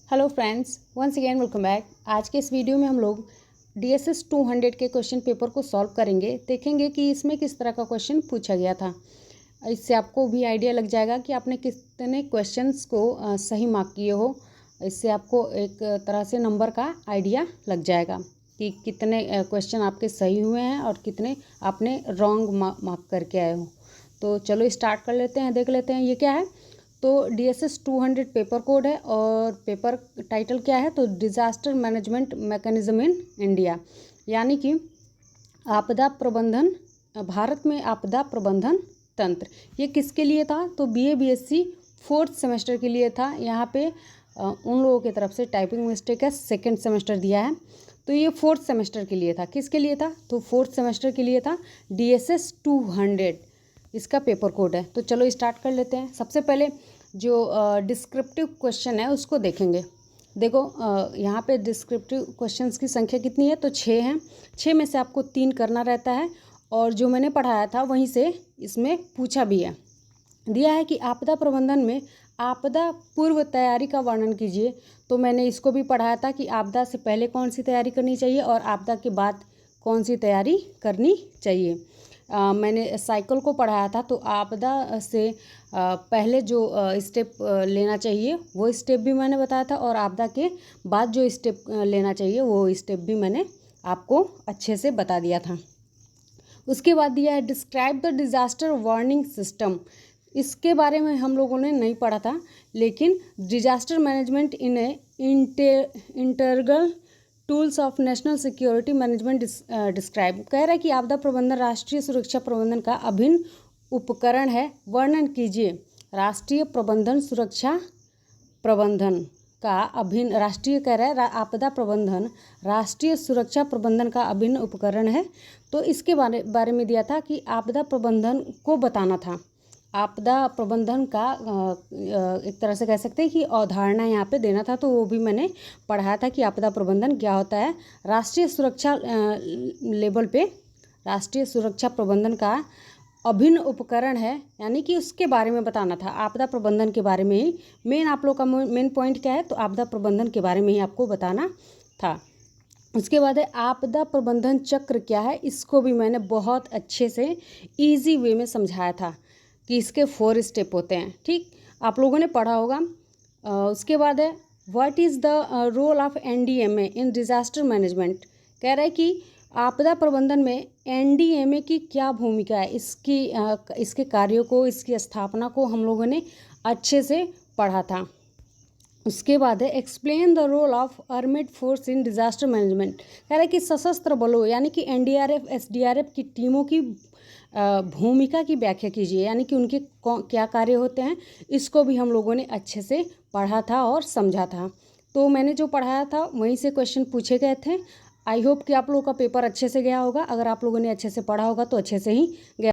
Hello friends, once again welcome back. आज के इस वीडियो में हम लोग DSS 200 के क्वेश्चन पेपर को सॉल्व करेंगे। देखेंगे कि इसमें किस तरह का क्वेश्चन पूछा गया था। इससे आपको भी आइडिया लग जाएगा कि आपने कितने क्वेश्चंस को सही मार्क किए हो। इससे आपको एक तरह से नंबर का आइडिया लग जाएगा कि कितने क्वेश्चन आपके सही हुए हैं और कितने आपने रॉन्ग मार्क करके आए हो। तो चलो स्टार्ट कर लेते हैं, देख लेते हैं ये क्या है। तो DSS 200 पेपर कोड है और पेपर टाइटल क्या है, तो disaster management mechanism in India, यानी कि आपदा प्रबंधन, भारत में आपदा प्रबंधन तंत्र। ये किसके लिए था, तो BA BSc 4th सेमेस्टर के लिए था। यहाँ पे उन लोगों की तरफ से टाइपिंग मिस्टेक है, 2nd सेमेस्टर दिया है, तो ये 4th सेमेस्टर के लिए था। किसके लिए था, तो 4th सेमेस्टर के लिए था। DSS 200 इसका पेपर कोड है। तो चलो स्टार्ट कर लेते हैं। सबसे पहले जो डिस्क्रिप्टिव क्वेश्चन है उसको देखेंगे। देखो यहाँ पे डिस्क्रिप्टिव क्वेश्चंस की संख्या कितनी है, तो 6 हैं। 6 में से आपको 3 करना रहता है और जो मैंने पढ़ाया था वहीं से इसमें पूछा भी है। दिया है कि आपदा प्रबंधन में आपदा पूर्व तैयारी का वर्णन कीजिए। तो मैंने इसको भी पढ़ाया था कि आपदा से पहले कौन सी तैयारी करनी चाहिए और आपदा के बाद कौन सी तैयारी करनी चाहिए। मैंने साइकिल को पढ़ाया था, तो आपदा से पहले जो स्टेप लेना चाहिए वो स्टेप भी मैंने बताया था और आपदा के बाद जो स्टेप लेना चाहिए वो स्टेप भी मैंने आपको अच्छे से बता दिया था। उसके बाद दिया है describe the disaster warning system. इसके बारे में हम लोगों ने नहीं पढ़ा था, लेकिन disaster management in integral tools of national security management describe. कह रहा है कि आपदा प्रबंधन राष्ट्रीय सुरक्षा प्रबंधन का अभिन्न उपकरण है। वर्णन कीजिए। राष्ट्रीय प्रबंधन सुरक्षा प्रबंधन का अभिन्न, राष्ट्रीय कह रहा है आपदा प्रबंधन राष्ट्रीय सुरक्षा प्रबंधन का अभिन्न उपकरण है। तो इसके बारे में दिया था कि आपदा प्रबंधन को बताना था। आपदा प्रबंधन का एक तरह से कह सकते हैं कि अवधारणा यहाँ पे देना था, तो वो भी मैंने पढ़ाया था कि आपदा प्रबंधन क्या होता है। राष्ट्रीय सुरक्षा लेवल पे राष्ट्रीय सुरक्षा प्रबंधन का अभिन्न उपकरण है, यानी कि उसके बारे में बताना था। आपदा प्रबंधन के बारे में ही मेन, आप लोग का मेन पॉइंट क्या है, तो आपदा प्रबंधन के बारे में ही आपको बताना था। उसके बाद है आपदा प्रबंधन चक्र क्या है। इसको भी मैंने बहुत अच्छे से ईजी वे में समझाया था कि इसके 4 स्टेप होते हैं। ठीक, आप लोगों ने पढ़ा होगा। उसके बाद है what is the role of NDMA in disaster management. कह रहा है कि आपदा प्रबंधन में NDMA की क्या भूमिका है। इसके कार्यों को, इसकी स्थापना को हम लोगों ने अच्छे से पढ़ा था। उसके बाद है explain the role of armed force in disaster management. कह रहा है कि सशस्त्र बलों यानी कि NDRF SDRF की टीमों की भूमिका की व्याख्या कीजिए, यानी कि उनके क्या कार्य होते हैं। इसको भी हम लोगों ने अच्छे से पढ़ा था और समझा था। तो मैंने जो पढ़ाया था वहीं से क्वेश्चन पूछे गए थे। आई होप कि आप लोगों का पेपर अच्छे से गया होगा। अगर आप लोगों ने अच्छे से पढ़ा होगा तो अच्छे से ही गया।